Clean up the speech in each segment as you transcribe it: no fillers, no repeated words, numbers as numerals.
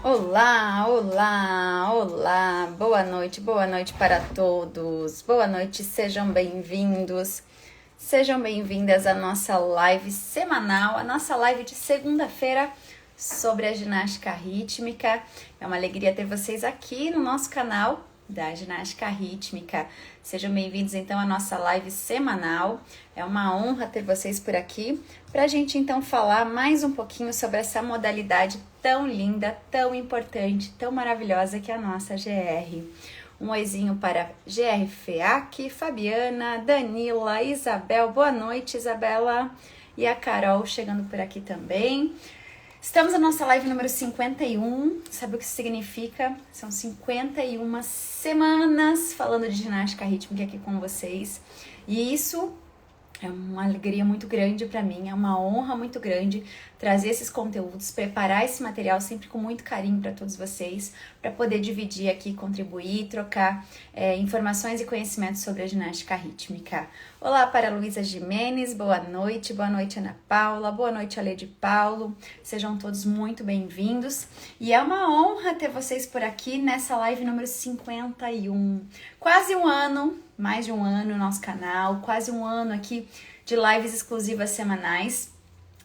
Olá, olá, olá, boa noite para todos, boa noite, sejam bem-vindos, sejam bem-vindas à nossa live semanal, a nossa live de segunda-feira sobre a ginástica rítmica. É uma alegria ter vocês aqui no nosso canal da ginástica rítmica. Sejam bem-vindos então à nossa live semanal. É uma honra ter vocês por aqui para a gente então falar mais um pouquinho sobre essa modalidade tão linda, tão importante, tão maravilhosa que é a nossa GR. Um oizinho para GR FEAC, Fabiana, Danila, Isabel. Boa noite, Isabela. E a Carol chegando por aqui também. Estamos na nossa live número 51, sabe o que isso significa? São 51 semanas falando de ginástica rítmica aqui com vocês. E isso é uma alegria muito grande para mim, é uma honra muito grande trazer esses conteúdos, preparar esse material sempre com muito carinho para todos vocês, para poder dividir aqui, contribuir, trocar informações e conhecimentos sobre a ginástica rítmica. Olá para Luísa Jimenez, boa noite Ana Paula, boa noite Lede Paulo, sejam todos muito bem-vindos. E é uma honra ter vocês por aqui nessa live número 51, quase um ano, mais de um ano no nosso canal, quase um ano aqui de lives exclusivas semanais.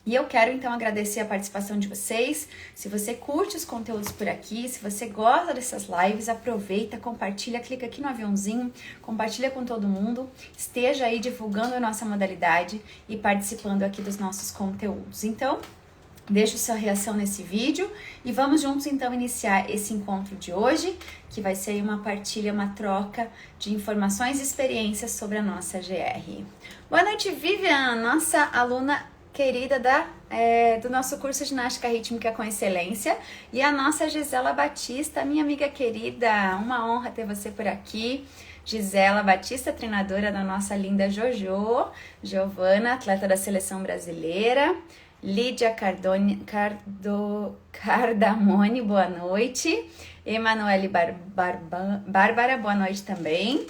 E eu quero então agradecer a participação de vocês. Se você curte os conteúdos por aqui, se você gosta dessas lives, aproveita, compartilha, clica aqui no aviãozinho, compartilha com todo mundo, esteja aí divulgando a nossa modalidade e participando aqui dos nossos conteúdos. Então, deixa sua reação nesse vídeo e vamos juntos então iniciar esse encontro de hoje, que vai ser uma partilha, uma troca de informações e experiências sobre a nossa GR. Boa noite, Vivian, nossa aluna querida do nosso curso de Ginástica Rítmica com Excelência, e a nossa Gisela Batista, minha amiga querida, uma honra ter você por aqui. Gisela Batista, treinadora da nossa linda Jojo, Giovana, atleta da Seleção Brasileira, Lídia Cardamone, boa noite, Emanuele Bárbara, boa noite também.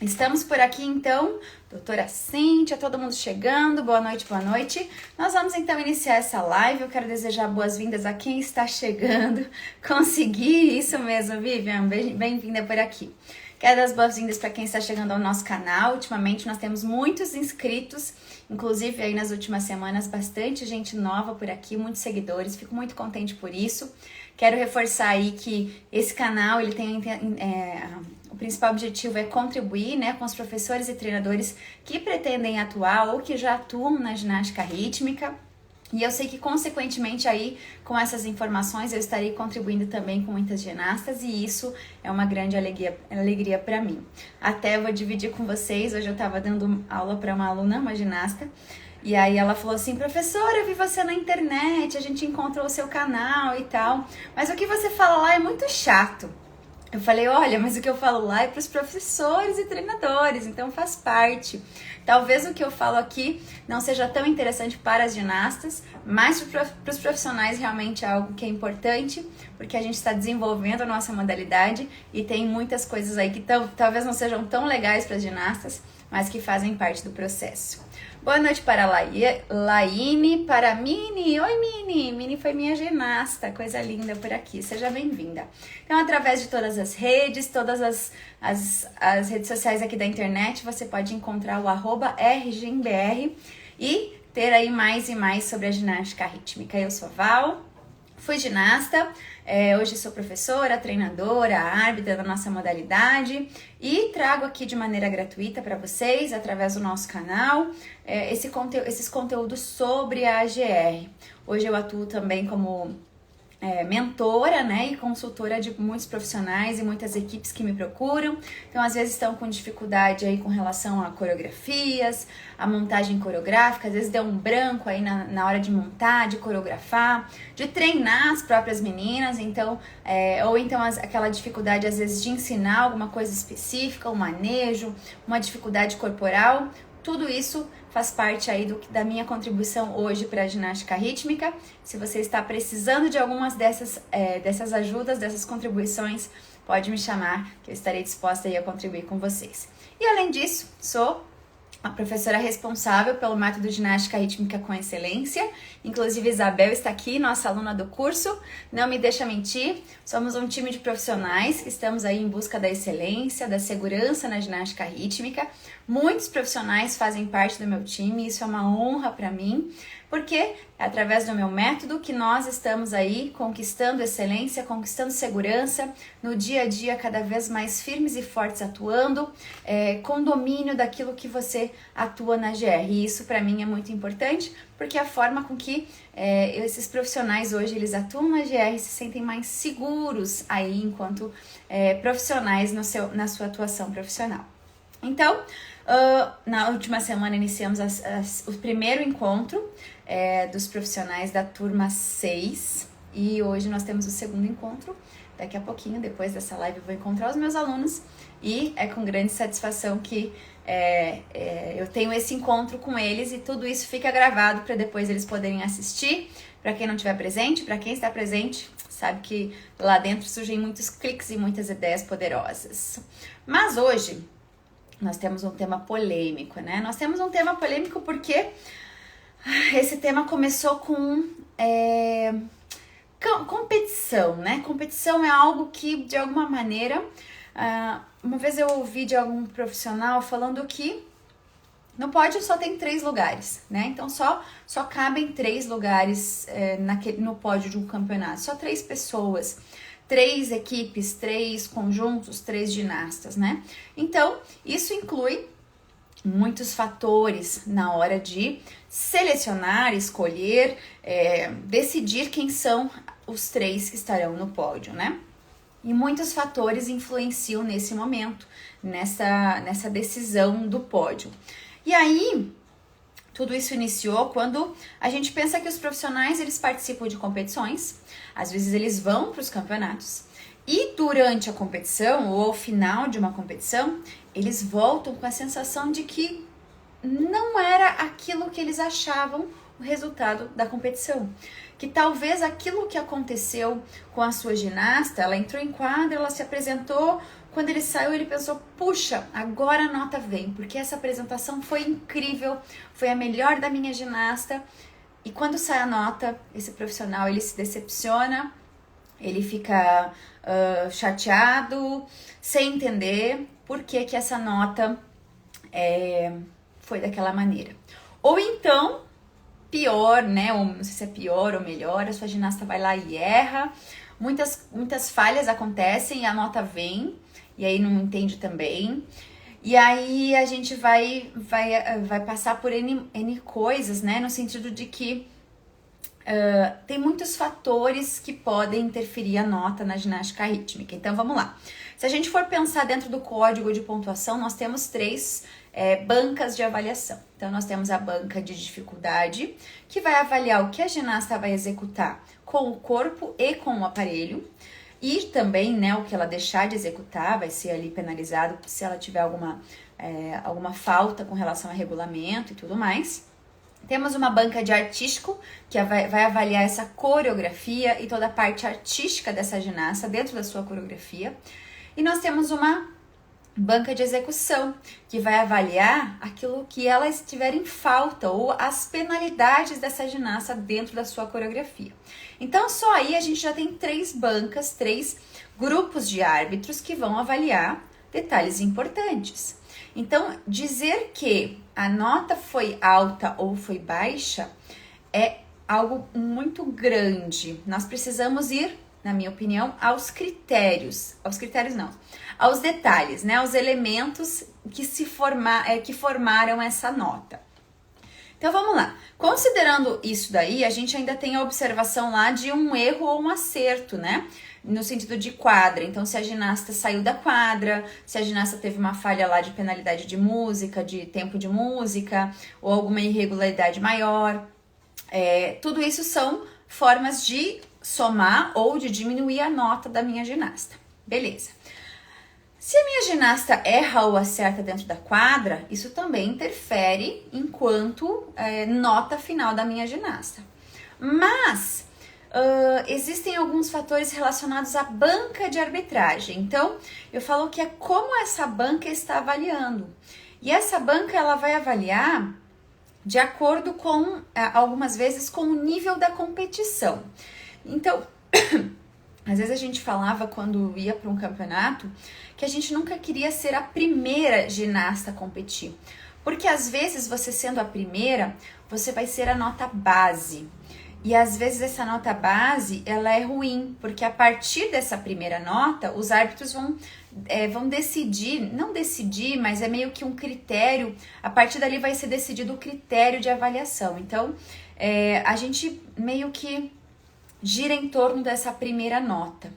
Estamos por aqui então, doutora Cíntia, todo mundo chegando, boa noite, boa noite. Nós vamos então iniciar essa live, eu quero desejar boas-vindas a quem está chegando. Consegui, isso mesmo, Vivian, bem-vinda por aqui. Quero dar as boas-vindas para quem está chegando ao nosso canal. Ultimamente nós temos muitos inscritos, inclusive aí nas últimas semanas, bastante gente nova por aqui, muitos seguidores, fico muito contente por isso. Quero reforçar aí que esse canal, ele tem o principal objetivo é contribuir, né, com os professores e treinadores que pretendem atuar ou que já atuam na ginástica rítmica. E eu sei que, consequentemente, aí, com essas informações, eu estarei contribuindo também com muitas ginastas e isso é uma grande alegria para mim. Até vou dividir com vocês, hoje eu estava dando aula para uma aluna, uma ginasta, e aí ela falou assim, professora, eu vi você na internet, a gente encontrou o seu canal e tal, mas o que você fala lá é muito chato. Eu falei, olha, mas o que eu falo lá é para os professores e treinadores, então faz parte. Talvez o que eu falo aqui não seja tão interessante para as ginastas, mas para os profissionais realmente é algo que é importante, porque a gente está desenvolvendo a nossa modalidade e tem muitas coisas aí que talvez não sejam tão legais para as ginastas, mas que fazem parte do processo. Boa noite para a Laine, para a Mini. Oi, Mini. Mini foi minha ginasta, coisa linda por aqui. Seja bem-vinda. Então, através de todas as redes, todas as redes sociais aqui da internet, você pode encontrar o @rgimbr e ter aí mais e mais sobre a ginástica rítmica. Eu sou a Val, fui ginasta, hoje sou professora, treinadora, árbitra da nossa modalidade e trago aqui de maneira gratuita para vocês, através do nosso canal, esses conteúdos sobre a AGR. Hoje eu atuo também como mentora, né, e consultora de muitos profissionais e muitas equipes que me procuram. Então, às vezes estão com dificuldade aí com relação a coreografias, a montagem coreográfica, às vezes deu um branco aí na hora de montar, de coreografar, de treinar as próprias meninas, então, ou então aquela dificuldade às vezes de ensinar alguma coisa específica, um manejo, uma dificuldade corporal. Tudo isso faz parte aí da minha contribuição hoje para a ginástica rítmica. Se você está precisando de algumas dessas ajudas, dessas contribuições, pode me chamar que eu estarei disposta aí a contribuir com vocês. E além disso, sou a professora responsável pelo método de ginástica rítmica com excelência. Inclusive, Isabel está aqui, nossa aluna do curso. Não me deixa mentir, somos um time de profissionais que estamos aí em busca da excelência, da segurança na ginástica rítmica. Muitos profissionais fazem parte do meu time, isso é uma honra para mim, porque é através do meu método que nós estamos aí conquistando excelência, conquistando segurança, no dia a dia cada vez mais firmes e fortes atuando, com domínio daquilo que você atua na GR. E isso para mim é muito importante, porque a forma com que esses profissionais hoje eles atuam na GR se sentem mais seguros aí enquanto profissionais na sua atuação profissional. Então, na última semana iniciamos o primeiro encontro dos profissionais da turma 6 e hoje nós temos o segundo encontro. Daqui a pouquinho, depois dessa live, eu vou encontrar os meus alunos e é com grande satisfação que eu tenho esse encontro com eles e tudo isso fica gravado para depois eles poderem assistir. Para quem não estiver presente, para quem está presente, sabe que lá dentro surgem muitos cliques e muitas ideias poderosas. Mas hoje nós temos um tema polêmico, né? Nós temos um tema polêmico porque esse tema começou com competição, né? Competição é algo que, de alguma maneira, uma vez eu ouvi de algum profissional falando que no pódio só tem 3 lugares, né? Então só cabem 3 lugares no pódio de um campeonato, só 3 pessoas. 3 equipes, 3 conjuntos, 3 ginastas, né? Então, isso inclui muitos fatores na hora de selecionar, escolher, decidir quem são os 3 que estarão no pódio, né? E muitos fatores influenciam nesse momento, nessa decisão do pódio. E aí, tudo isso iniciou quando a gente pensa que os profissionais eles participam de competições, às vezes eles vão para os campeonatos e durante a competição ou ao final de uma competição, eles voltam com a sensação de que não era aquilo que eles achavam o resultado da competição. Que talvez aquilo que aconteceu com a sua ginasta, ela entrou em quadra, ela se apresentou, quando ele saiu ele pensou, puxa, agora a nota vem, porque essa apresentação foi incrível, foi a melhor da minha ginasta. E quando sai a nota, esse profissional ele se decepciona, ele fica chateado, sem entender por que essa nota foi daquela maneira. Ou então, pior, né? Ou não sei se é pior ou melhor, a sua ginasta vai lá e erra, muitas falhas acontecem e a nota vem, e aí não entende também. E aí a gente vai passar por N coisas, né? No sentido de que tem muitos fatores que podem interferir a nota na ginástica rítmica. Então vamos lá. Se a gente for pensar dentro do código de pontuação, nós temos 3 bancas de avaliação. Então nós temos a banca de dificuldade, que vai avaliar o que a ginasta vai executar com o corpo e com o aparelho. E também, né, o que ela deixar de executar vai ser ali penalizado se ela tiver alguma falta com relação a regulamento e tudo mais. Temos uma banca de artístico, que vai avaliar essa coreografia e toda a parte artística dessa ginasta dentro da sua coreografia. E nós temos uma banca de execução, que vai avaliar aquilo que ela estiver em falta ou as penalidades dessa ginasta dentro da sua coreografia. Então, só aí a gente já tem 3 bancas, 3 grupos de árbitros que vão avaliar detalhes importantes. Então, dizer que a nota foi alta ou foi baixa é algo muito grande. Nós precisamos ir, na minha opinião, aos detalhes, né? Aos elementos que formaram essa nota. Então vamos lá. Considerando isso daí, a gente ainda tem a observação lá de um erro ou um acerto, né? No sentido de quadra. Então, se a ginasta saiu da quadra, se a ginasta teve uma falha lá de penalidade de música, de tempo de música, ou alguma irregularidade maior, tudo isso são formas de somar ou de diminuir a nota da minha ginasta. Beleza. Se a minha ginasta erra ou acerta dentro da quadra, isso também interfere enquanto nota final da minha ginasta. Mas existem alguns fatores relacionados à banca de arbitragem. Então, eu falo que é como essa banca está avaliando. E essa banca, ela vai avaliar de acordo com, algumas vezes, com o nível da competição. Então, às vezes a gente falava quando ia para um campeonato que a gente nunca queria ser a primeira ginasta a competir. Porque às vezes você sendo a primeira, você vai ser a nota base. E às vezes essa nota base, ela é ruim, porque a partir dessa primeira nota, os árbitros vão decidir, não decidir, mas é meio que um critério, a partir dali vai ser decidido o critério de avaliação. Então, a gente meio que gira em torno dessa primeira nota.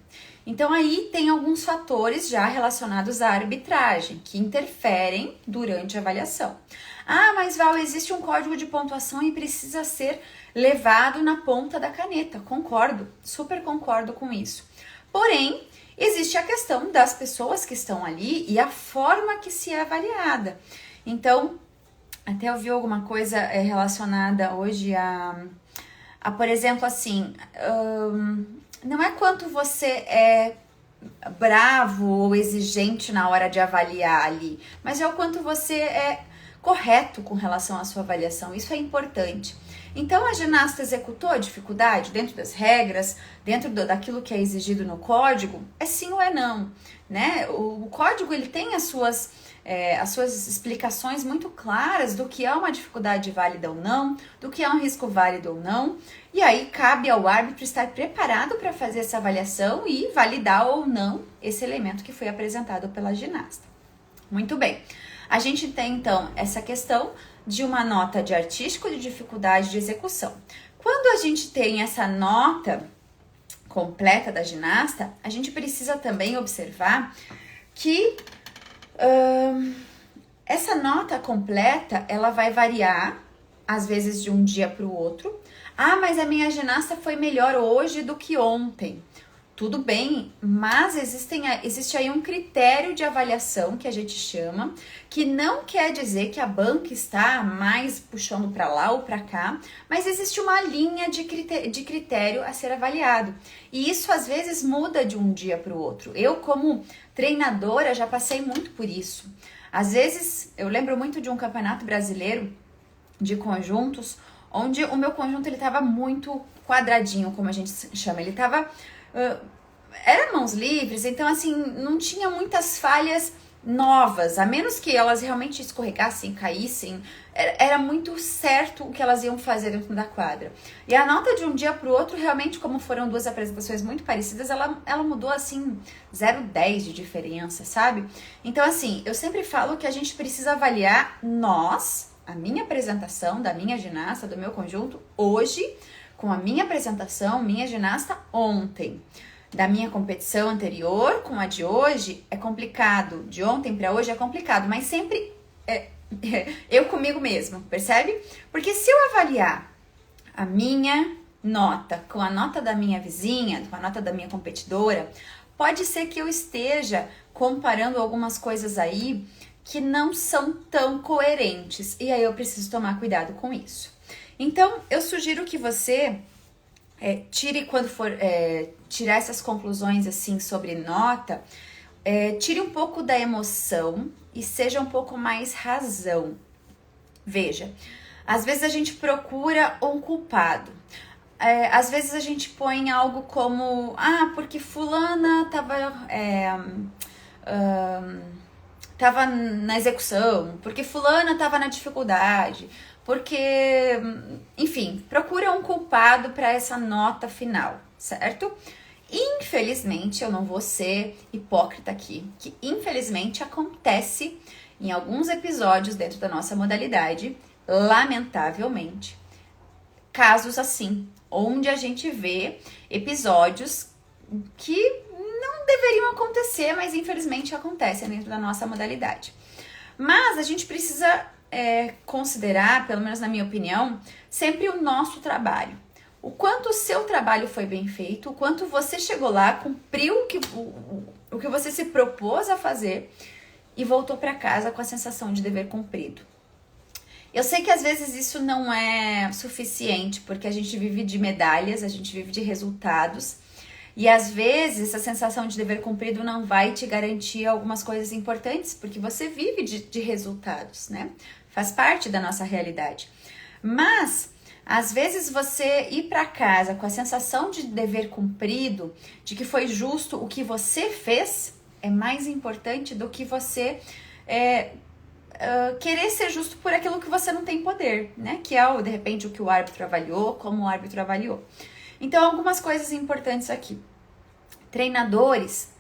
Então, aí tem alguns fatores já relacionados à arbitragem, que interferem durante a avaliação. Ah, mas Val, existe um código de pontuação e precisa ser levado na ponta da caneta. Concordo, super concordo com isso. Porém, existe a questão das pessoas que estão ali e a forma que se é avaliada. Então, até eu vi alguma coisa relacionada hoje por exemplo, assim, não é quanto você é bravo ou exigente na hora de avaliar ali, mas é o quanto você é correto com relação à sua avaliação. Isso é importante. Então, a ginasta executou a dificuldade dentro das regras, dentro daquilo que é exigido no código? É sim ou é não, né? O código, ele tem as suas explicações muito claras do que é uma dificuldade válida ou não, do que é um risco válido ou não, e aí cabe ao árbitro estar preparado para fazer essa avaliação e validar ou não esse elemento que foi apresentado pela ginasta. Muito bem. A gente tem, então, essa questão de uma nota de artístico de dificuldade de execução. Quando a gente tem essa nota completa da ginasta, a gente precisa também observar que essa nota completa, ela vai variar, às vezes de um dia para o outro. Ah, mas a minha ginasta foi melhor hoje do que ontem. Tudo bem, mas existe aí um critério de avaliação que a gente chama, que não quer dizer que a banca está mais puxando para lá ou para cá, mas existe uma linha de critério a ser avaliado. E isso às vezes muda de um dia para o outro. Eu, como treinadora, já passei muito por isso. Às vezes, eu lembro muito de um campeonato brasileiro de conjuntos, onde o meu conjunto ele estava muito quadradinho, como a gente chama. Ele estava... era mãos livres, então assim, não tinha muitas falhas novas, a menos que elas realmente escorregassem, caíssem, era muito certo o que elas iam fazer dentro da quadra. E a nota de um dia para o outro, realmente, como foram duas apresentações muito parecidas, ela mudou assim 0,10 de diferença, sabe? Então assim, eu sempre falo que a gente precisa avaliar a minha apresentação, da minha ginasta, do meu conjunto, hoje, com a minha apresentação, minha ginasta ontem. Da minha competição anterior com a de hoje é complicado. De ontem para hoje é complicado, mas sempre eu comigo mesmo, percebe? Porque se eu avaliar a minha nota com a nota da minha vizinha, com a nota da minha competidora, pode ser que eu esteja comparando algumas coisas aí que não são tão coerentes. E aí eu preciso tomar cuidado com isso. Então, eu sugiro que você tire, quando for tirar essas conclusões assim sobre nota, tire um pouco da emoção e seja um pouco mais razão. Veja, às vezes a gente procura um culpado. Às vezes a gente põe algo como, porque fulana tava na execução, porque fulana tava na dificuldade, porque, enfim, procura um culpado para essa nota final, certo? Infelizmente, eu não vou ser hipócrita aqui, que infelizmente acontece em alguns episódios dentro da nossa modalidade, lamentavelmente, casos assim, onde a gente vê episódios que não deveriam acontecer, mas infelizmente acontecem dentro da nossa modalidade. Mas a gente precisa considerar, pelo menos na minha opinião, sempre o nosso trabalho. O quanto o seu trabalho foi bem feito, o quanto você chegou lá, cumpriu o que você se propôs a fazer e voltou para casa com a sensação de dever cumprido. Eu sei que às vezes isso não é suficiente, porque a gente vive de medalhas, a gente vive de resultados, E às vezes essa sensação de dever cumprido não vai te garantir algumas coisas importantes, porque você vive de resultados, né? Faz parte da nossa realidade. Mas às vezes você ir para casa com a sensação de dever cumprido, de que foi justo o que você fez, é mais importante do que você querer ser justo por aquilo que você não tem poder, né? Que é, de repente, o que o árbitro avaliou, como o árbitro avaliou. Então, algumas coisas importantes aqui. Treinadores,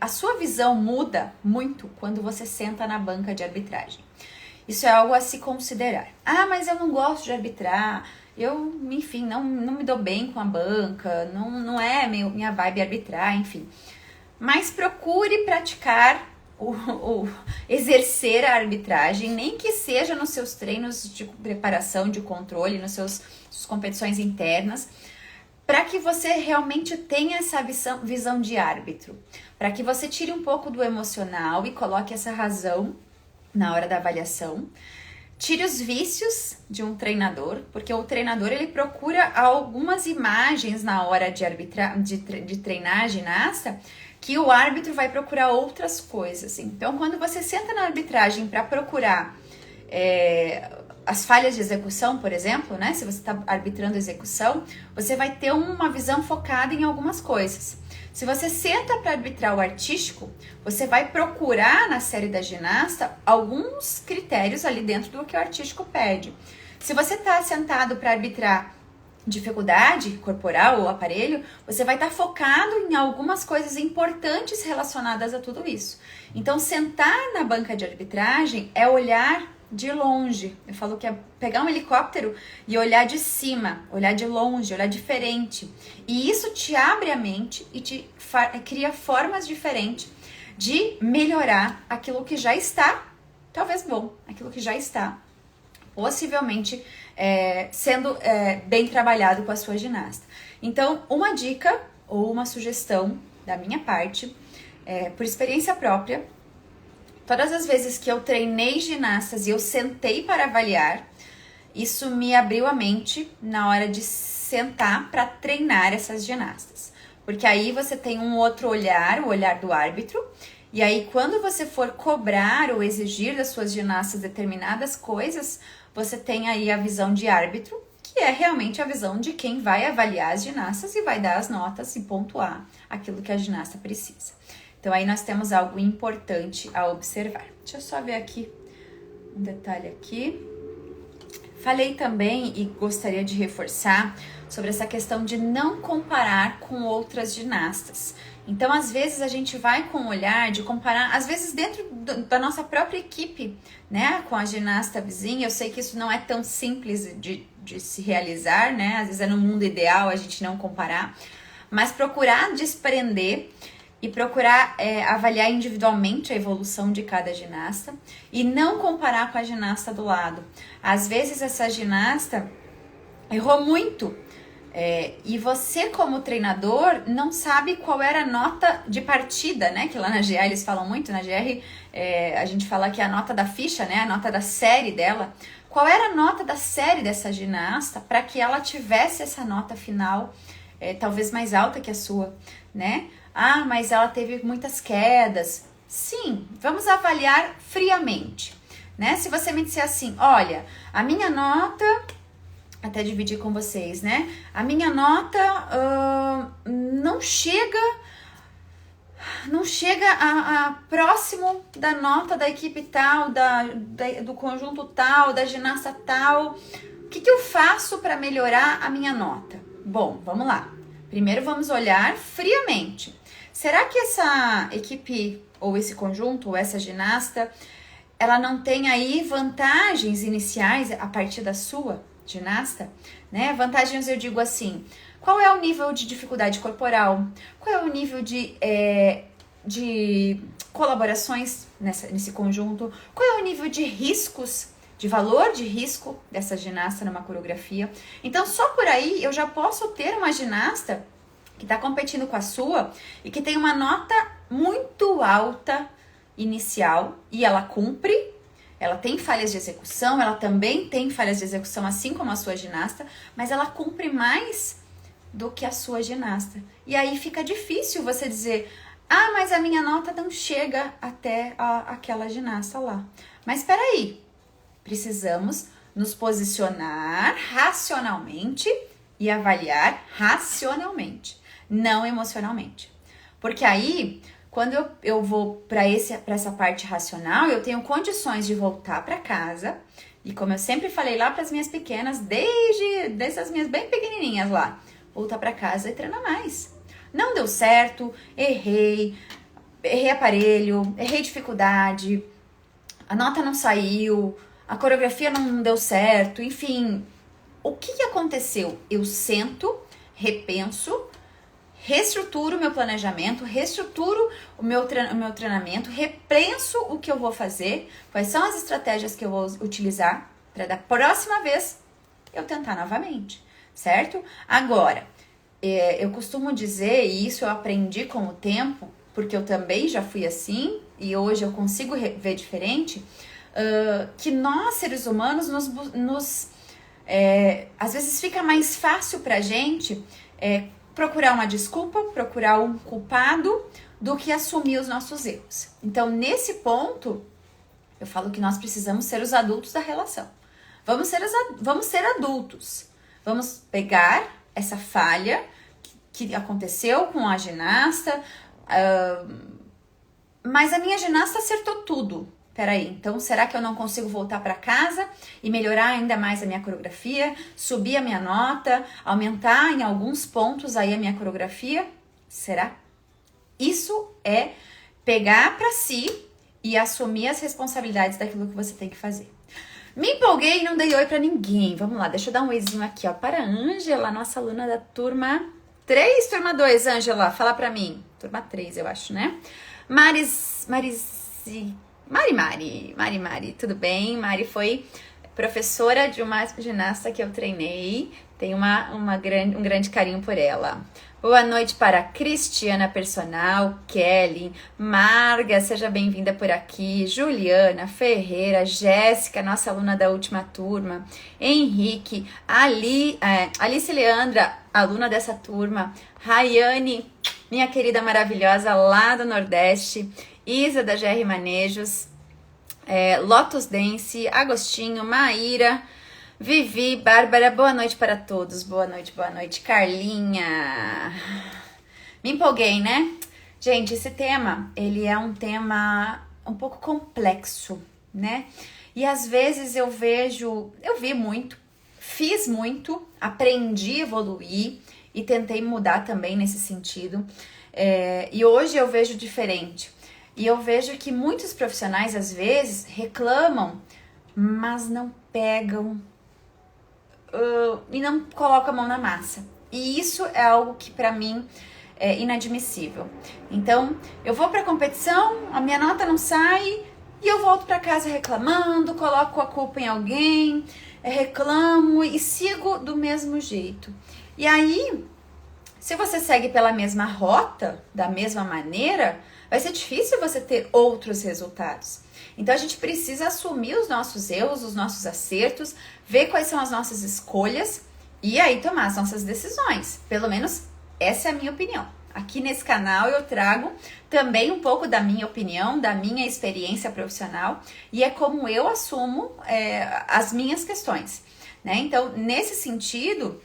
a sua visão muda muito quando você senta na banca de arbitragem. Isso é algo a se considerar. Ah, mas eu não gosto de arbitrar, enfim, não me dou bem com a banca, não é minha vibe arbitrar, enfim. Mas procure praticar exercer a arbitragem, nem que seja nos seus treinos de preparação, de controle, nas suas competições internas, para que você realmente tenha essa visão de árbitro, para que você tire um pouco do emocional e coloque essa razão na hora da avaliação. Tire os vícios de um treinador, porque o treinador ele procura algumas imagens na hora de treinar a ginasta, que o árbitro vai procurar outras coisas. Então, quando você senta na arbitragem para procurar as falhas de execução, por exemplo, né? Se você está arbitrando execução, você vai ter uma visão focada em algumas coisas. Se você senta para arbitrar o artístico, você vai procurar na série da ginasta alguns critérios ali dentro do que o artístico pede. Se você está sentado para arbitrar dificuldade corporal ou aparelho, você vai estar focado em algumas coisas importantes relacionadas a tudo isso. Então, sentar na banca de arbitragem é olhar de longe. Eu falo que é pegar um helicóptero e olhar de cima, olhar de longe, olhar diferente. E isso te abre a mente e te cria formas diferentes de melhorar aquilo que já está, talvez bom, aquilo que já está possivelmente sendo bem trabalhado com a sua ginasta. Então, uma dica ou uma sugestão da minha parte, por experiência própria, todas as vezes que eu treinei ginastas e eu sentei para avaliar, isso me abriu a mente na hora de sentar para treinar essas ginastas. Porque aí você tem um outro olhar, o olhar do árbitro, e aí quando você for cobrar ou exigir das suas ginastas determinadas coisas, você tem aí a visão de árbitro, que é realmente a visão de quem vai avaliar as ginastas e vai dar as notas e pontuar aquilo que a ginasta precisa. Então, aí nós temos algo importante a observar. Deixa eu só ver aqui um detalhe aqui. Falei também e gostaria de reforçar sobre essa questão de não comparar com outras ginastas. Então, às vezes, a gente vai com o olhar de comparar, às vezes dentro da nossa própria equipe, né, com a ginasta vizinha. Eu sei que isso não é tão simples de se realizar, né, às vezes é no mundo ideal a gente não comparar, mas procurar desprender e procurar avaliar individualmente a evolução de cada ginasta e não comparar com a ginasta do lado. Às vezes essa ginasta errou muito, e você como treinador não sabe qual era a nota de partida, né? Que lá na GR eles falam muito, na GR a gente fala que é a nota da ficha, né? A nota da série dela. Qual era a nota da série dessa ginasta para que ela tivesse essa nota final talvez mais alta que a sua, né? Ah, mas ela teve muitas quedas. Sim, vamos avaliar friamente, né? Se você me disser assim, olha, a minha nota, até dividir com vocês, né? A minha nota não chega a próximo da nota da equipe tal, do conjunto tal, da ginasta tal. O que eu faço para melhorar a minha nota? Bom, vamos lá. Primeiro vamos olhar friamente. Será que essa equipe, ou esse conjunto, ou essa ginasta, ela não tem aí vantagens iniciais a partir da sua ginasta? Né? Vantagens eu digo assim, qual é o nível de dificuldade corporal? Qual é o nível de colaborações nesse conjunto? Qual é o nível de riscos, de valor de risco dessa ginasta numa coreografia? Então, só por aí eu já posso ter uma ginasta que está competindo com a sua e que tem uma nota muito alta inicial e ela cumpre, ela tem falhas de execução, ela também tem falhas de execução assim como a sua ginasta, mas ela cumpre mais do que a sua ginasta. E aí fica difícil você dizer, ah, mas a minha nota não chega até aquela ginasta lá. Mas espera aí, precisamos nos posicionar racionalmente e avaliar racionalmente, não emocionalmente. Porque aí, quando eu vou para essa parte racional, eu tenho condições de voltar para casa. E como eu sempre falei lá para as minhas pequenas, desde as minhas bem pequenininhas lá, voltar para casa e treinar mais. Não deu certo, errei aparelho, errei dificuldade, a nota não saiu, a coreografia não deu certo, enfim. O que aconteceu? Eu sento, repenso, reestruturo o meu planejamento, reestruturo o meu treinamento, repenso o que eu vou fazer, quais são as estratégias que eu vou utilizar para da próxima vez eu tentar novamente, certo? Agora, eu costumo dizer, e isso eu aprendi com o tempo, porque eu também já fui assim, e hoje eu consigo ver diferente, que nós, seres humanos, às vezes fica mais fácil pra gente procurar uma desculpa, procurar um culpado, do que assumir os nossos erros. Então, nesse ponto, eu falo que nós precisamos ser os adultos da relação. Vamos ser adultos. Vamos pegar essa falha que aconteceu com a ginasta, mas a minha ginasta acertou tudo. Peraí, então será que eu não consigo voltar para casa e melhorar ainda mais a minha coreografia, subir a minha nota, aumentar em alguns pontos aí a minha coreografia? Será? Isso é pegar para si e assumir as responsabilidades daquilo que você tem que fazer. Me empolguei e não dei oi para ninguém. Vamos lá, deixa eu dar um oizinho aqui, ó, para a Ângela, nossa aluna da turma 3, turma 2, Ângela, fala para mim. Turma 3, eu acho, né? Mari, tudo bem? Mari foi professora de uma ginasta que eu treinei, tenho um grande carinho por ela. Boa noite para Cristiana Personal, Kelly, Marga, seja bem-vinda por aqui, Juliana Ferreira, Jéssica, nossa aluna da última turma, Henrique, Alice Leandra, aluna dessa turma, Rayane, minha querida maravilhosa lá do Nordeste, Isa da GR Manejos, Lotus Dance, Agostinho, Maíra, Vivi, Bárbara, boa noite para todos, boa noite, Carlinha. Me empolguei, né? Gente, esse tema, ele é um tema um pouco complexo, né? E às vezes eu vi muito, fiz muito, aprendi, evoluí e tentei mudar também nesse sentido. E hoje eu vejo diferente. E eu vejo que muitos profissionais, às vezes, reclamam, mas não pegam e não colocam a mão na massa. E isso é algo que, pra mim, é inadmissível. Então, eu vou pra competição, a minha nota não sai, e eu volto pra casa reclamando, coloco a culpa em alguém, reclamo e sigo do mesmo jeito. E aí, se você segue pela mesma rota, da mesma maneira, vai ser difícil você ter outros resultados. Então a gente precisa assumir os nossos erros, os nossos acertos, ver quais são as nossas escolhas e aí tomar as nossas decisões. Pelo menos essa é a minha opinião. Aqui nesse canal eu trago também um pouco da minha opinião, da minha experiência profissional e é como eu assumo as minhas questões, né? Então, nesse sentido,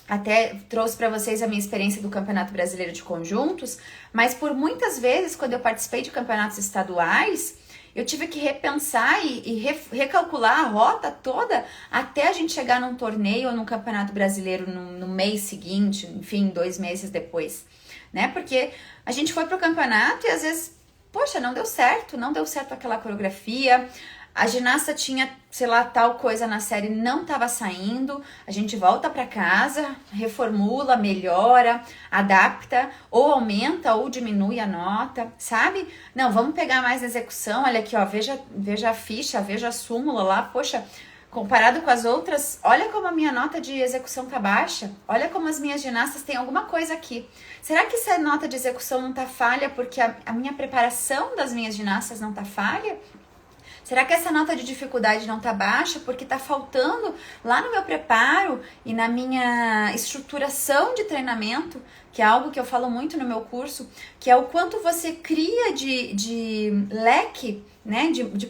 até trouxe para vocês a minha experiência do Campeonato Brasileiro de Conjuntos, mas por muitas vezes, quando eu participei de campeonatos estaduais, eu tive que repensar e recalcular a rota toda até a gente chegar num torneio ou num Campeonato Brasileiro no mês seguinte, enfim, 2 meses depois, né? Porque a gente foi pro campeonato e às vezes, poxa, não deu certo aquela coreografia, a ginasta tinha, sei lá, tal coisa na série, não estava saindo, a gente volta para casa, reformula, melhora, adapta, ou aumenta ou diminui a nota, sabe? Não, vamos pegar mais execução, olha aqui, ó, veja a ficha, veja a súmula lá, poxa, comparado com as outras, olha como a minha nota de execução tá baixa, olha como as minhas ginastas têm alguma coisa aqui. Será que essa nota de execução não tá falha porque a minha preparação das minhas ginastas não tá falha? Será que essa nota de dificuldade não tá baixa porque tá faltando lá no meu preparo e na minha estruturação de treinamento, que é algo que eu falo muito no meu curso, que é o quanto você cria de leque, né, de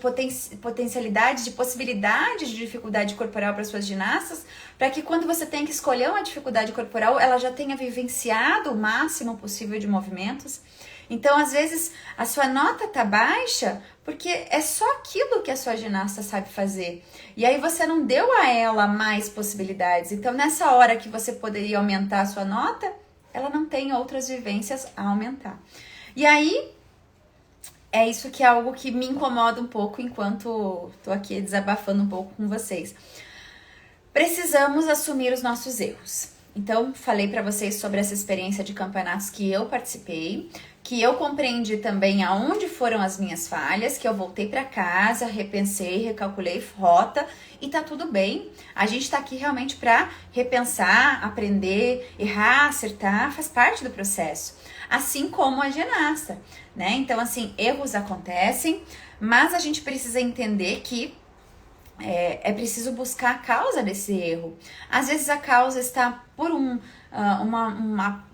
potencialidades, de possibilidades de dificuldade corporal para suas ginastas, para que quando você tem que escolher uma dificuldade corporal, ela já tenha vivenciado o máximo possível de movimentos. Então, às vezes, a sua nota tá baixa porque é só aquilo que a sua ginasta sabe fazer. E aí você não deu a ela mais possibilidades. Então, nessa hora que você poderia aumentar a sua nota, ela não tem outras vivências a aumentar. E aí, é isso que é algo que me incomoda um pouco enquanto tô aqui desabafando um pouco com vocês. Precisamos assumir os nossos erros. Então, falei para vocês sobre essa experiência de campeonatos que eu participei, que eu compreendi também aonde foram as minhas falhas, que eu voltei para casa, repensei, recalculei rota e tá tudo bem. A gente tá aqui realmente para repensar, aprender, errar, acertar, faz parte do processo. Assim como a ginasta, né? Então, assim, erros acontecem, mas a gente precisa entender que é preciso buscar a causa desse erro. Às vezes a causa está por um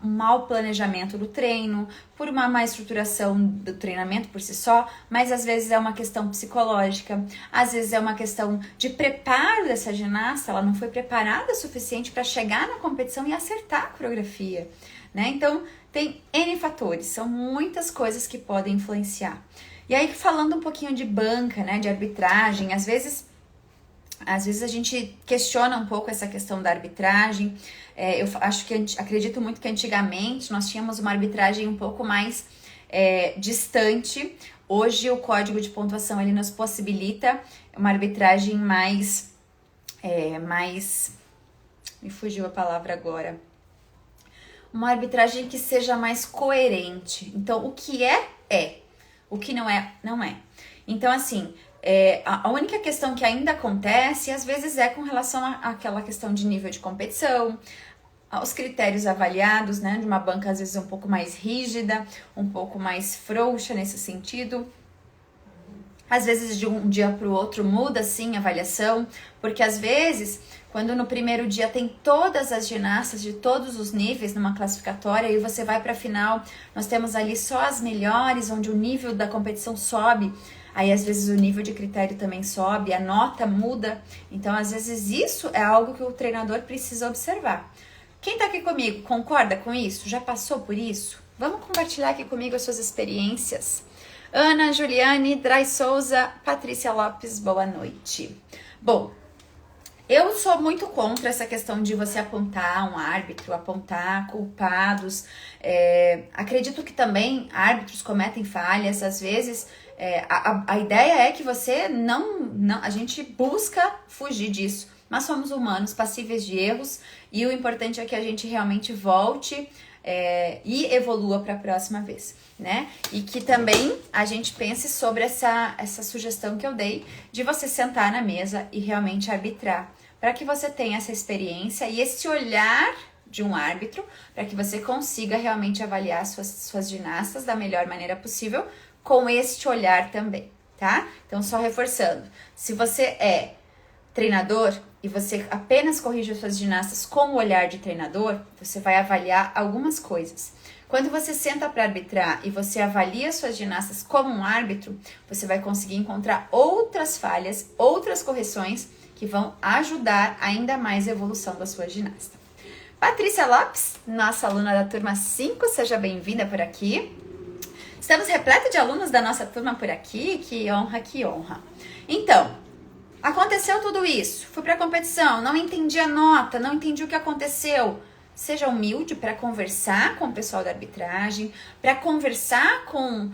mau planejamento do treino, por uma má estruturação do treinamento por si só, mas às vezes é uma questão psicológica, às vezes é uma questão de preparo dessa ginasta, ela não foi preparada o suficiente para chegar na competição e acertar a coreografia, né? Então, tem N fatores, são muitas coisas que podem influenciar. E aí, falando um pouquinho de banca, né, de arbitragem, às vezes a gente questiona um pouco essa questão da arbitragem. Eu acho que acredito muito que antigamente nós tínhamos uma arbitragem um pouco mais distante. Hoje o código de pontuação ele nos possibilita uma arbitragem mais me fugiu a palavra agora. Uma arbitragem que seja mais coerente. Então, o que é. O que não é, não é. Então, assim, a única questão que ainda acontece, às vezes, é com relação àquela questão de nível de competição, aos critérios avaliados, né? De uma banca, às vezes, um pouco mais rígida, um pouco mais frouxa nesse sentido. Às vezes, de um dia para o outro, muda, sim, a avaliação, porque, às vezes, quando no primeiro dia tem todas as ginastas de todos os níveis numa classificatória e você vai para a final, nós temos ali só as melhores, onde o nível da competição sobe, aí às vezes o nível de critério também sobe, a nota muda, então às vezes isso é algo que o treinador precisa observar. Quem tá aqui comigo concorda com isso? Já passou por isso? Vamos compartilhar aqui comigo as suas experiências. Ana, Juliane, Drai Souza, Patrícia Lopes, boa noite. Bom, eu sou muito contra essa questão de você apontar um árbitro, apontar culpados. Acredito que também árbitros cometem falhas, às vezes. A ideia é que você a gente busca fugir disso, mas somos humanos, passíveis de erros, e o importante é que a gente realmente volte e evolua para a próxima vez, né? E que também a gente pense sobre essa sugestão que eu dei de você sentar na mesa e realmente arbitrar, para que você tenha essa experiência e esse olhar de um árbitro, para que você consiga realmente avaliar suas ginastas da melhor maneira possível, com este olhar também, tá? Então, só reforçando, se você é treinador e você apenas corrige as suas ginastas com o olhar de treinador, você vai avaliar algumas coisas. Quando você senta para arbitrar e você avalia suas ginastas como um árbitro, você vai conseguir encontrar outras falhas, outras correções que vão ajudar ainda mais a evolução da sua ginasta. Patrícia Lopes, nossa aluna da turma 5, seja bem-vinda por aqui. Estamos repletos de alunos da nossa turma por aqui, que honra, que honra. Então, aconteceu tudo isso, fui para a competição, não entendi a nota, não entendi o que aconteceu. Seja humilde para conversar com o pessoal da arbitragem, para conversar com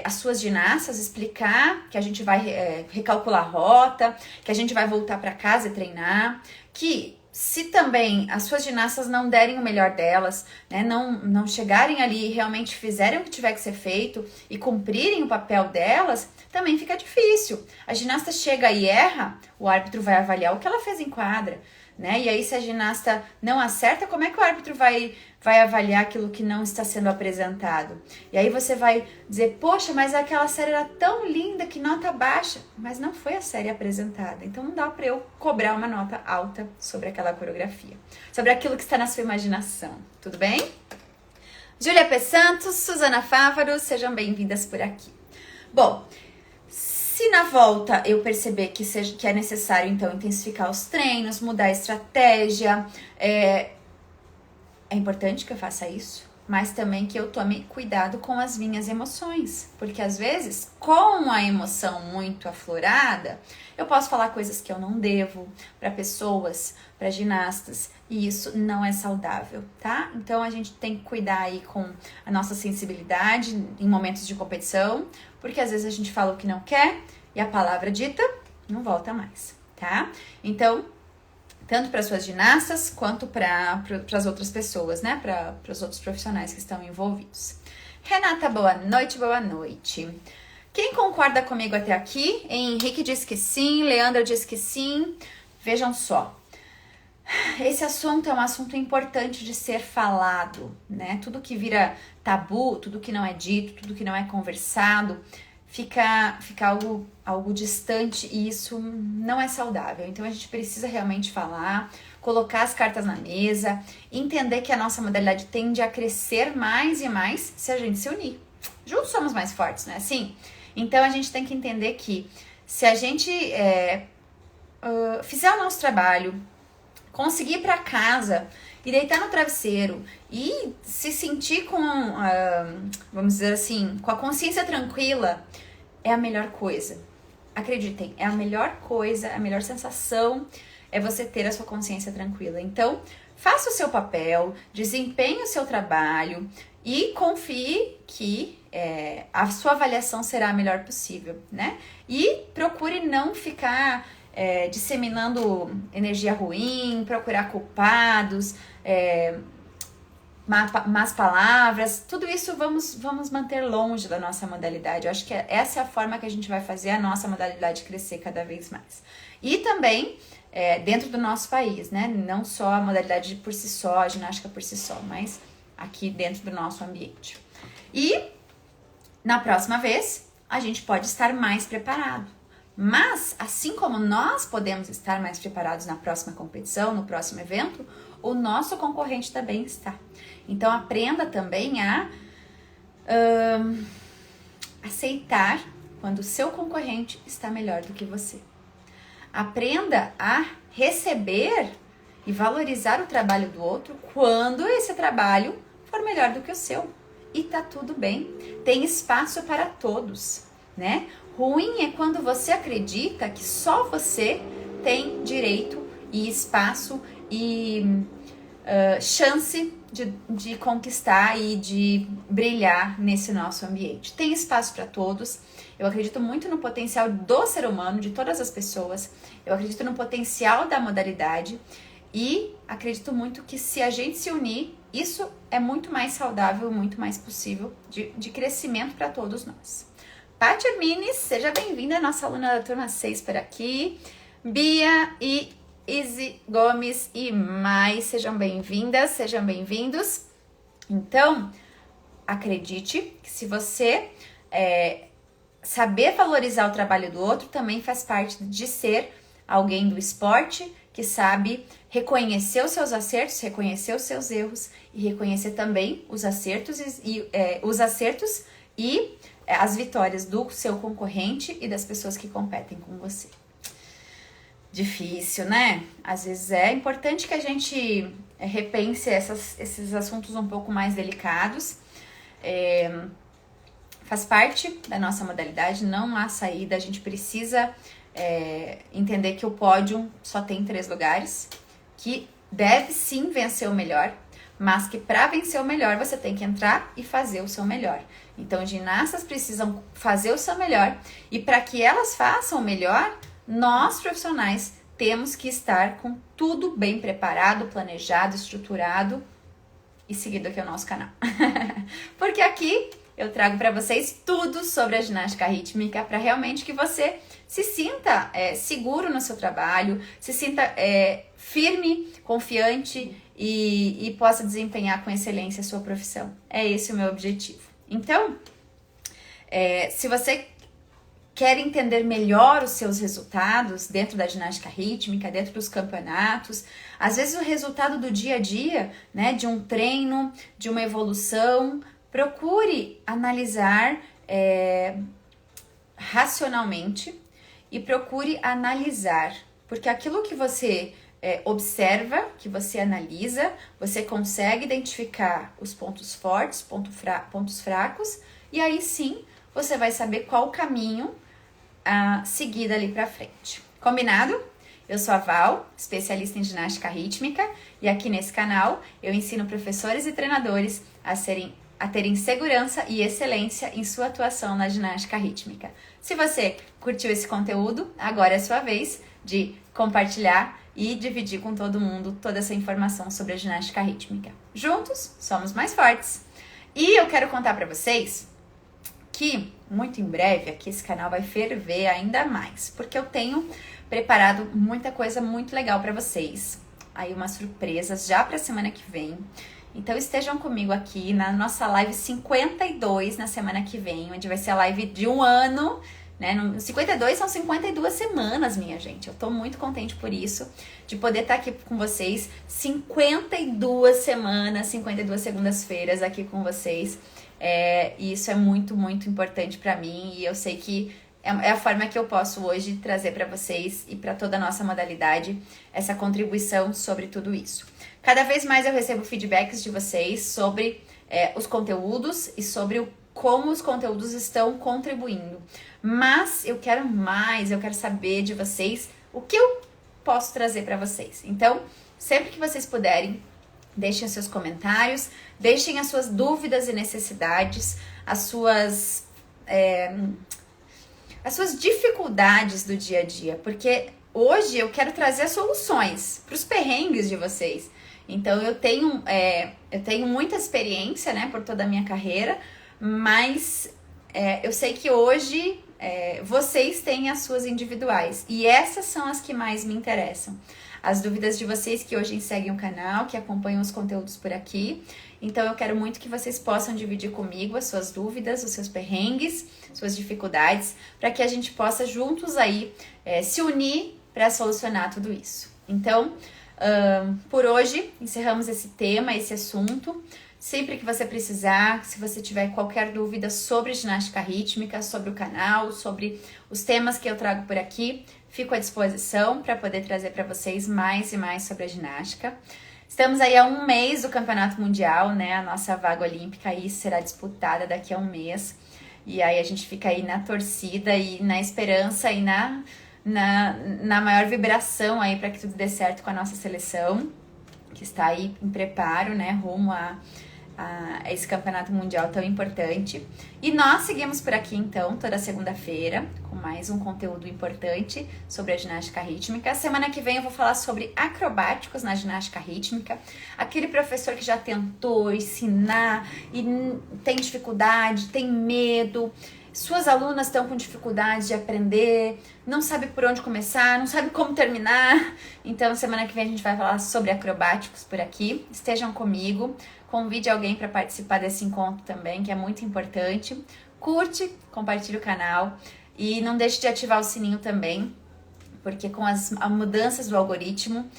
as suas ginastas, explicar que a gente vai recalcular a rota, que a gente vai voltar para casa e treinar, que se também as suas ginastas não derem o melhor delas, né, não chegarem ali e realmente fizerem o que tiver que ser feito e cumprirem o papel delas, também fica difícil. A ginasta chega e erra, o árbitro vai avaliar o que ela fez em quadra, né? E aí, se a ginasta não acerta, como é que o árbitro vai avaliar aquilo que não está sendo apresentado? E aí você vai dizer, poxa, mas aquela série era tão linda, que nota baixa. Mas não foi a série apresentada. Então não dá para eu cobrar uma nota alta sobre aquela coreografia, sobre aquilo que está na sua imaginação. Tudo bem? Júlia P. Santos, Suzana Fávaro, sejam bem-vindas por aqui. Bom, se na volta eu perceber que é necessário, então, intensificar os treinos, mudar a estratégia, é importante que eu faça isso, mas também que eu tome cuidado com as minhas emoções, porque às vezes, com a emoção muito aflorada, eu posso falar coisas que eu não devo para pessoas, para ginastas, e isso não é saudável, tá? Então a gente tem que cuidar aí com a nossa sensibilidade em momentos de competição, porque às vezes a gente fala o que não quer e a palavra dita não volta mais, tá? Então, tanto para suas ginastas quanto para as outras pessoas, né? Para os outros profissionais que estão envolvidos. Renata, boa noite, boa noite. Quem concorda comigo até aqui? Henrique diz que sim, Leandra diz que sim. Vejam só. Esse assunto é um assunto importante de ser falado, né? Tudo que vira tabu, tudo que não é dito, tudo que não é conversado, fica algo distante e isso não é saudável. Então a gente precisa realmente falar, colocar as cartas na mesa, entender que a nossa modalidade tende a crescer mais e mais se a gente se unir. Juntos somos mais fortes, né? Assim, então a gente tem que entender que se a gente fizer o nosso trabalho, conseguir ir para casa e deitar no travesseiro e se sentir com, vamos dizer assim, com a consciência tranquila, é a melhor coisa. Acreditem, é a melhor coisa, a melhor sensação é você ter a sua consciência tranquila. Então, faça o seu papel, desempenhe o seu trabalho e confie que a sua avaliação será a melhor possível, né? E procure não ficar disseminando energia ruim, procurar culpados, más palavras, tudo isso vamos manter longe da nossa modalidade. Eu acho que essa é a forma que a gente vai fazer a nossa modalidade crescer cada vez mais. E também dentro do nosso país, né? Não só a modalidade por si só, a ginástica por si só, mas aqui dentro do nosso ambiente. E na próxima vez, a gente pode estar mais preparado. Mas, assim como nós podemos estar mais preparados na próxima competição, no próximo evento, o nosso concorrente também está. Então, aprenda também a aceitar quando o seu concorrente está melhor do que você. Aprenda a receber e valorizar o trabalho do outro quando esse trabalho for melhor do que o seu. E tá tudo bem. Tem espaço para todos, né? Ruim é quando você acredita que só você tem direito e espaço e chance de conquistar e de brilhar nesse nosso ambiente. Tem espaço para todos. Eu acredito muito no potencial do ser humano, de todas as pessoas. Eu acredito no potencial da modalidade e acredito muito que se a gente se unir, isso é muito mais saudável, muito mais possível de crescimento para todos nós. Paty Hermines, seja bem-vinda, nossa aluna da turma 6 por aqui. Bia e Izzy Gomes e Mai, sejam bem-vindas, sejam bem-vindos. Então, acredite que se você saber valorizar o trabalho do outro, também faz parte de ser alguém do esporte que sabe reconhecer os seus acertos, reconhecer os seus erros e reconhecer também os acertos e as vitórias do seu concorrente e das pessoas que competem com você. Difícil, né? Às vezes é importante que a gente repense esses assuntos um pouco mais delicados. Faz parte da nossa modalidade, não há saída, a gente precisa entender que o pódio só tem 3 lugares, que deve sim vencer o melhor, mas que para vencer o melhor você tem que entrar e fazer o seu melhor. Então, ginastas precisam fazer o seu melhor e para que elas façam o melhor, nós profissionais temos que estar com tudo bem preparado, planejado, estruturado e seguido aqui o nosso canal. Porque aqui eu trago para vocês tudo sobre a ginástica rítmica para realmente que você se sinta seguro no seu trabalho, se sinta firme, confiante e possa desempenhar com excelência a sua profissão. É esse o meu objetivo. Então, se você quer entender melhor os seus resultados dentro da ginástica rítmica, dentro dos campeonatos, às vezes o resultado do dia a dia, né, de um treino, de uma evolução, procure analisar racionalmente e procure analisar, porque aquilo que você observa, que você analisa, você consegue identificar os pontos fortes, pontos fracos, e aí sim você vai saber qual o caminho a seguir dali pra frente. Combinado? Eu sou a Val, especialista em ginástica rítmica, e aqui nesse canal eu ensino professores e treinadores a terem segurança e excelência em sua atuação na ginástica rítmica. Se você curtiu esse conteúdo, agora é a sua vez de compartilhar e dividir com todo mundo toda essa informação sobre a ginástica rítmica. Juntos, somos mais fortes! E eu quero contar para vocês que muito em breve aqui esse canal vai ferver ainda mais, porque eu tenho preparado muita coisa muito legal para vocês. Aí umas surpresas já para a semana que vem. Então estejam comigo aqui na nossa live 52 na semana que vem, onde vai ser a live de um ano, né? No 52 são 52 semanas, minha gente. Eu tô muito contente por isso, de poder estar aqui com vocês 52 semanas, 52 segundas-feiras aqui com vocês. E isso é muito, muito importante para mim, e eu sei que é a forma que eu posso hoje trazer para vocês e para toda a nossa modalidade essa contribuição sobre tudo isso. Cada vez mais eu recebo feedbacks de vocês sobre os conteúdos e sobre como os conteúdos estão contribuindo. Mas eu quero mais, eu quero saber de vocês o que eu posso trazer para vocês. Então, sempre que vocês puderem, deixem os seus comentários, deixem as suas dúvidas e necessidades, as suas dificuldades do dia a dia, porque hoje eu quero trazer soluções para os perrengues de vocês. Então eu tenho muita experiência, né, por toda a minha carreira, mas eu sei que hoje vocês têm as suas individuais, e essas são as que mais me interessam. As dúvidas de vocês que hoje seguem o canal, que acompanham os conteúdos por aqui. Então eu quero muito que vocês possam dividir comigo as suas dúvidas, os seus perrengues, suas dificuldades, para que a gente possa juntos aí se unir para solucionar tudo isso. Então, por hoje, encerramos esse tema, esse assunto. Sempre que você precisar, se você tiver qualquer dúvida sobre ginástica rítmica, sobre o canal, sobre os temas que eu trago por aqui, fico à disposição para poder trazer para vocês mais e mais sobre a ginástica. Estamos aí há um mês do Campeonato Mundial, né? A nossa vaga olímpica aí será disputada daqui a um mês. E aí a gente fica aí na torcida e na esperança e na maior vibração aí para que tudo dê certo com a nossa seleção, que está aí em preparo, né? Rumo a esse campeonato mundial tão importante. E nós seguimos por aqui então toda segunda-feira com mais um conteúdo importante sobre a ginástica rítmica. Semana que vem eu vou falar sobre acrobáticos na ginástica rítmica, aquele professor que já tentou ensinar e tem dificuldade, tem medo, suas alunas estão com dificuldade de aprender, não sabe por onde começar, não sabe como terminar. Então semana que vem a gente vai falar sobre acrobáticos por aqui. Estejam comigo. Convide alguém para participar desse encontro também, que é muito importante. Curte, compartilhe o canal e não deixe de ativar o sininho também, porque com as mudanças do algoritmo,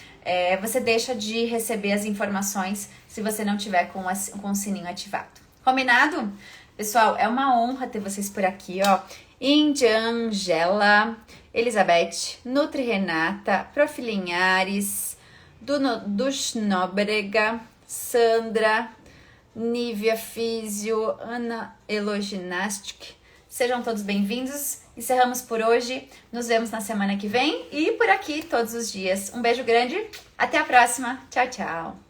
você deixa de receber as informações se você não tiver com o sininho ativado. Combinado? Pessoal, é uma honra ter vocês por aqui, ó. Índia, Angela, Elizabeth, Nutri Renata, Profilinhares, Dushnóbrega, Sandra, Nívia Físio, Ana Eloginastic. Sejam todos bem-vindos. Encerramos por hoje. Nos vemos na semana que vem e por aqui todos os dias. Um beijo grande. Até a próxima. Tchau, tchau.